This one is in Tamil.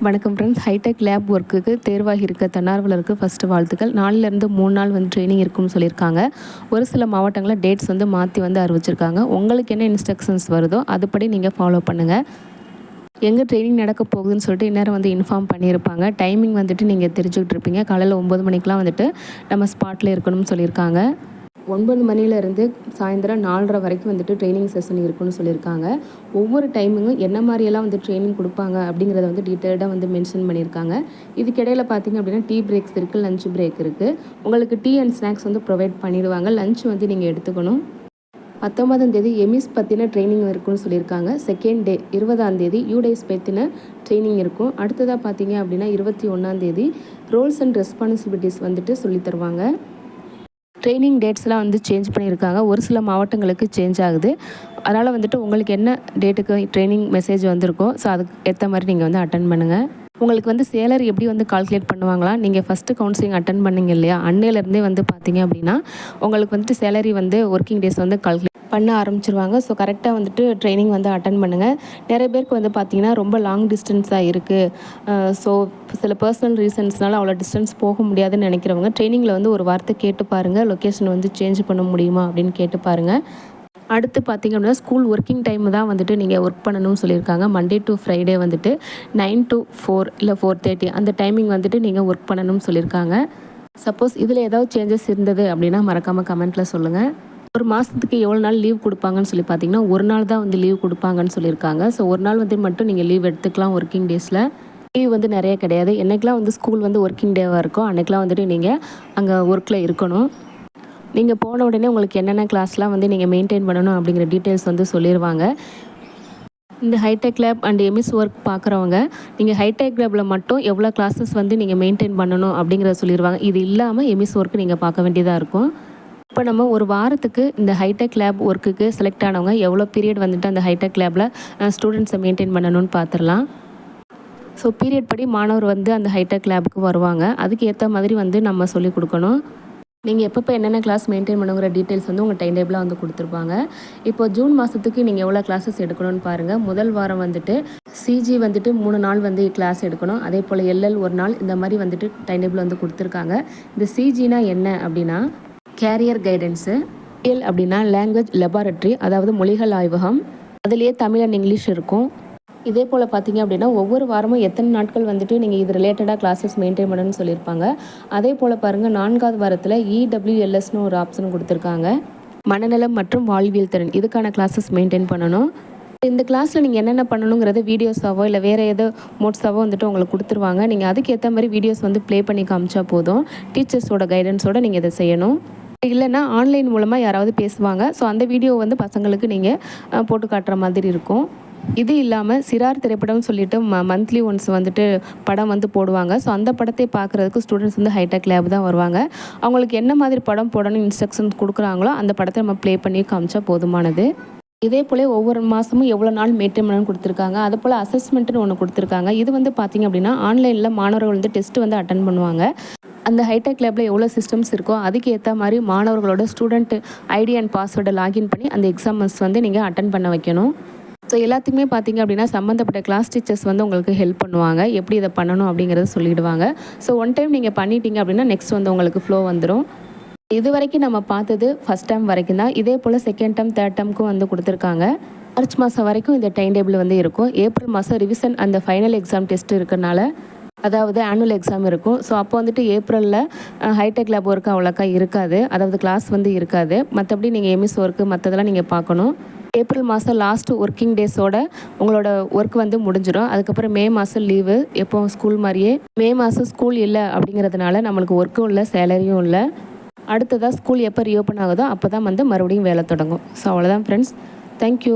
வணக்கம் ஃப்ரெண்ட்ஸ். ஹைடெக் லேப் ஒர்க்குக்கு தேர்வாகி இருக்க தன்னார்வலருக்கு ஃபஸ்ட்டு வாழ்த்துக்கள். 4லேருந்து 3 நாள் வந்து ட்ரெயினிங் இருக்குன்னு சொல்லியிருக்காங்க. ஒரு சில மாவட்டங்களில் டேட்ஸ் வந்து மாற்றி வந்து அறிவிச்சிருக்காங்க. உங்களுக்கு என்ன இன்ஸ்ட்ரக்ஷன்ஸ் வருதோ அதுபடி நீங்கள் ஃபாலோ பண்ணுங்கள். எங்கே ட்ரெயினிங் நடக்க போகுதுன்னு சொல்லிட்டு இந்நேரம் வந்து இன்ஃபார்ம் பண்ணியிருப்பாங்க. டைமிங் வந்துட்டு நீங்கள் தெரிஞ்சுக்கிட்டு இருப்பீங்க. காலையில் 9 மணிக்கெலாம் வந்துட்டு நம்ம ஸ்பாட்டில் இருக்கணும்னு சொல்லியிருக்காங்க. 9 மணிலேருந்து சாயந்தரம் 4:30 வரைக்கும் வந்துட்டு ட்ரைனிங் செஷன் இருக்குன்னு சொல்லியிருக்காங்க. ஒவ்வொரு டைமிங்கும் என்ன மாதிரியெல்லாம் வந்து ட்ரைனிங் கொடுப்பாங்க அப்படிங்கிறத வந்து டீட்டெயில்டாக வந்து மென்ஷன் பண்ணியிருக்காங்க. இதுக்கிடையில் பார்த்திங்க அப்படின்னா டீ பிரேக்ஸ் இருக்குது, லஞ்ச் பிரேக் இருக்குது. உங்களுக்கு டீ அண்ட் ஸ்நாக்ஸ் வந்து ப்ரொவைட் பண்ணிடுவாங்க. லஞ்ச் வந்து நீங்கள் எடுத்துக்கணும். 19ஆம் தேதி எமிஸ் பற்றின ட்ரைனிங் இருக்குன்னு சொல்லியிருக்காங்க. செகண்ட் டே 20ஆம் தேதி யூடைஸ் பற்றின ட்ரைனிங் இருக்கும். அடுத்ததாக பார்த்தீங்க அப்படின்னா 21ஆம் தேதி ரோல்ஸ் அண்ட் ரெஸ்பான்சிபிலிட்டிஸ் வந்துட்டு சொல்லி தருவாங்க. ட்ரைனிங் டேட்ஸ்லாம் வந்து சேஞ்ச் பண்ணியிருக்காங்க. ஒரு சில மாவட்டங்களுக்கு சேஞ்ச் ஆகுது. அதனால் வந்துட்டு உங்களுக்கு என்ன டேட்டுக்கு ட்ரைனிங் மெசேஜ் வந்திருக்கோ ஸோ அதுக்கு ஏற்ற மாதிரி நீங்கள் வந்து அட்டன் பண்ணுங்கள். உங்களுக்கு வந்து சேலரி எப்படி வந்து கால்குலேட் பண்ணுவாங்களா, நீங்கள் ஃபஸ்ட்டு கவுன்சிலிங் அட்டன் பண்ணிங்க இல்லையா, அன்னையிலேருந்தே வந்து பார்த்தீங்க அப்படின்னா உங்களுக்கு வந்துட்டு சேலரி வந்து ஒர்க்கிங் டேஸ் வந்து கால்குலேட் பண்ண ஆரம்பிச்சிருவாங்க. ஸோ கரெக்டாக வந்துட்டு ட்ரைனிங் வந்து அட்டன் பண்ணுங்கள். நிறைய பேருக்கு வந்து பார்த்திங்கன்னா ரொம்ப லாங் டிஸ்டன்ஸாக இருக்குது. ஸோ சில பர்சனல் ரீசன்ஸ்னால அவ்வளோ டிஸ்டன்ஸ் போக முடியாதுன்னு நினைக்கிறவங்க ட்ரைனிங்கில் வந்து ஒரு வார்த்தை கேட்டு பாருங்கள். லொக்கேஷன் வந்து சேஞ்ச் பண்ண முடியுமா அப்படின்னு கேட்டு பாருங்கள். அடுத்து பார்த்திங்க அப்படின்னா ஸ்கூல் ஒர்க்கிங் டைம் தான் வந்துட்டு நீங்கள் ஒர்க் பண்ணணும்னு சொல்லியிருக்காங்க. மண்டே டு ஃப்ரைடே வந்துட்டு 9 to 4 இல்லை 4:30 அந்த டைமிங் வந்துட்டு நீங்கள் ஒர்க் பண்ணணும்னு சொல்லியிருக்காங்க. சப்போஸ் இதில் ஏதாவது சேஞ்சஸ் இருந்தது அப்படின்னா மறக்காமல் கமெண்ட்டில் சொல்லுங்கள். ஒரு மாதத்துக்கு எவ்வளோ நாள் லீவ் கொடுப்பாங்கன்னு சொல்லி பார்த்தீங்கன்னா ஒரு நாள் தான் வந்து லீவ் கொடுப்பாங்கன்னு சொல்லியிருக்காங்க. ஸோ ஒரு நாள் வந்து மட்டும் நீங்கள் லீவ் எடுத்துக்கலாம். ஒர்க்கிங் டேஸில் லீவ் வந்து நிறைய கிடையாது. என்றைக்கெலாம் வந்து ஸ்கூல் வந்து ஒர்க்கிங் டேவாக இருக்கோ அன்றைக்கெலாம் வந்துட்டு நீங்கள் அங்கே ஒர்க்கில் இருக்கணும். நீங்கள் போன உடனே உங்களுக்கு என்னென்ன கிளாஸ்லாம் வந்து நீங்கள் மெயின்டைன் பண்ணணும் அப்படிங்கிற டீட்டெயில்ஸ் வந்து சொல்லிடுவாங்க. இந்த high tech lab and MS work பார்க்குறவங்க நீங்கள் ஹைடெக் லேபில் மட்டும் எவ்வளோ கிளாஸஸ் வந்து நீங்கள் மெயின்டைன் பண்ணணும் அப்படிங்கிறத சொல்லிடுவாங்க. இது இல்லாமல் எம்எஸ் ஒர்க்கு நீங்கள் பார்க்க வேண்டியதாக இருக்கும். இப்போ நம்ம ஒரு வாரத்துக்கு இந்த ஹைடெக் லேப் ஒர்க்குக்கு செலக்ட் ஆனவங்க எவ்வளோ பீரியட் வந்துட்டு அந்த ஹைடெக் லேபில் ஸ்டூடெண்ட்ஸை மெயின்டைன் பண்ணணும்னு பார்த்துடலாம். ஸோ பீரியட் படி மாணவர் வந்து அந்த ஹைடெக் லேபுக்கு வருவாங்க. அதுக்கு ஏற்ற மாதிரி வந்து நம்ம சொல்லிக் கொடுக்கணும். நீங்கள் எப்பப்போ என்னென்ன கிளாஸ் மெயின்டைன் பண்ணுங்கிற டீட்டெயில்ஸ் வந்து உங்கள் டைம் டேபிளாக வந்து கொடுத்துருப்பாங்க. இப்போ ஜூன் மாதத்துக்கு நீங்கள் எவ்வளோ கிளாஸஸ் எடுக்கணும்னு பாருங்கள். முதல் வாரம் வந்துட்டு சிஜி வந்துட்டு 3 நாள் வந்து கிளாஸ் எடுக்கணும். அதே போல் எல்எல் 1 நாள், இந்த மாதிரி வந்துட்டு டைம் டேபிள் வந்து கொடுத்துருக்காங்க. இந்த சிஜினா என்ன அப்படின்னா கேரியர் கைடன்ஸு, எல் அப்படின்னா லாங்குவேஜ் லெபார்ட்டரி, அதாவது மொழிகள் ஆய்வகம். அதுலேயே தமிழ் அண்ட் இங்கிலீஷ் இருக்கும். இதே போல் பார்த்தீங்க அப்படின்னா ஒவ்வொரு வாரமும் எத்தனை நாட்கள் வந்துட்டு நீங்கள் இது ரிலேட்டடாக கிளாஸஸ் மெயின்டைன் பண்ணணும்னு சொல்லியிருப்பாங்க. அதே போல் பாருங்கள் 4வது வாரத்தில் இடபிள்யூஎல்எஸ்னு ஒரு ஆப்ஷன் கொடுத்துருக்காங்க. மனநலம் மற்றும் வாழ்வியல் திறன், இதுக்கான கிளாஸஸ் மெயின்டைன் பண்ணணும். இந்த கிளாஸில் நீங்கள் என்னென்ன பண்ணணுங்கிறத வீடியோஸாவோ இல்லை வேறு ஏதோ மோட்ஸாவோ வந்துட்டு உங்களுக்கு கொடுத்துருவாங்க. நீங்கள் அதுக்கேற்ற மாதிரி வீடியோஸ் வந்து ப்ளே பண்ணி காமிச்சா போதும். டீச்சர்ஸோட கைடன்ஸோடு நீங்கள் இதை செய்யணும். இல்லைன்னா ஆன்லைன் மூலமாக யாராவது பேசுவாங்க. ஸோ அந்த வீடியோ வந்து பசங்களுக்கு நீங்கள் போட்டு காட்டுற மாதிரி இருக்கும். இது இல்லாமல் சிறார் திரைப்படம்னு சொல்லிட்டு மந்த்லி ஒன்ஸ் வந்துட்டு படம் வந்து போடுவாங்க. ஸோ அந்த படத்தை பார்க்குறதுக்கு ஸ்டூடெண்ட்ஸ் வந்து ஹைடெக் லேப் தான் வருவாங்க. அவங்களுக்கு என்ன மாதிரி படம் போடணும் இன்ஸ்ட்ரக்ஷன்ஸ் கொடுக்குறாங்களோ அந்த படத்தை நம்ம ப்ளே பண்ணி காமிச்சா போதுமானது. இதே போல் ஒவ்வொரு மாதமும் எவ்வளோ நாள் மெயின்டைன் பண்ணணும்னு கொடுத்துருக்காங்க. அது போல் அசஸ்மெண்ட்டுன்னு ஒன்று கொடுத்துருக்காங்க. இது வந்து பார்த்திங்க அப்படின்னா ஆன்லைனில் மாணவர்கள் வந்து டெஸ்ட்டு வந்து அட்டன் பண்ணுவாங்க. அந்த ஹைடெக் லேபில் எவ்வளோ சிஸ்டம்ஸ் இருக்கோ அதுக்கு ஏற்ற மாதிரி மாணவர்களோட ஸ்டூடெண்ட் ஐடி அண்ட் பாஸ்வேர்டை லாகின் பண்ணி அந்த எக்ஸாம்ஸ் வந்து நீங்கள் அட்டன் பண்ண வைக்கணும். ஸோ எல்லாத்துக்குமே பார்த்திங்க அப்படின்னா சம்மந்தப்பட்ட கிளாஸ் டீச்சர்ஸ் வந்து உங்களுக்கு ஹெல்ப் பண்ணுவாங்க. எப்படி இதை பண்ணணும் அப்படிங்கிறத சொல்லிவிடுவாங்க. ஸோ ஒன் டைம் நீங்கள் பண்ணிட்டீங்க அப்படின்னா நெக்ஸ்ட் வந்து உங்களுக்கு ஃப்ளோ வந்துடும். இது வரைக்கும் நம்ம பார்த்தது ஃபஸ்ட் டேர்ம் வரைக்கும் தான். இதே போல் செகண்ட் டேர்ம் தேர்ட் டேர்முக்கும் வந்து கொடுத்துருக்காங்க. மார்ச் மாதம் வரைக்கும் இந்த டைம் டேபிள் வந்து இருக்கும். ஏப்ரல் மாதம் ரிவிஷன் அந்த ஃபைனல் எக்ஸாம் டெஸ்ட் இருக்கிறனால, அதாவது ஆனுவல் எக்ஸாம் இருக்கும். ஸோ அப்போ வந்துட்டு ஏப்ரலில் ஹைடெக் லேப் ஒர்க்கு அவ்வளோக்கா இருக்காது, அதாவது கிளாஸ் வந்து இருக்காது. மற்றபடி நீங்கள் எம்எஸ் ஒர்க்கு மற்றதெல்லாம் நீங்கள் பார்க்கணும். ஏப்ரல் மாதம் லாஸ்ட்டு ஒர்க்கிங் டேஸோட உங்களோட ஒர்க் வந்து முடிஞ்சிடும். அதுக்கப்புறம் மே மாதம் லீவு, எப்போ ஸ்கூல் மாதிரியே. மே மாதம் ஸ்கூல் இல்லை அப்படிங்கிறதுனால நம்மளுக்கு ஒர்க்கும் இல்லை, சேலரியும் இல்லை. அடுத்ததாக ஸ்கூல் எப்போ ரீஓப்பன் ஆகுதோ அப்போ தான் வந்து மறுபடியும் வேலை தொடங்கும். ஸோ அவ்வளோதான் ஃப்ரெண்ட்ஸ். தேங்க்யூ.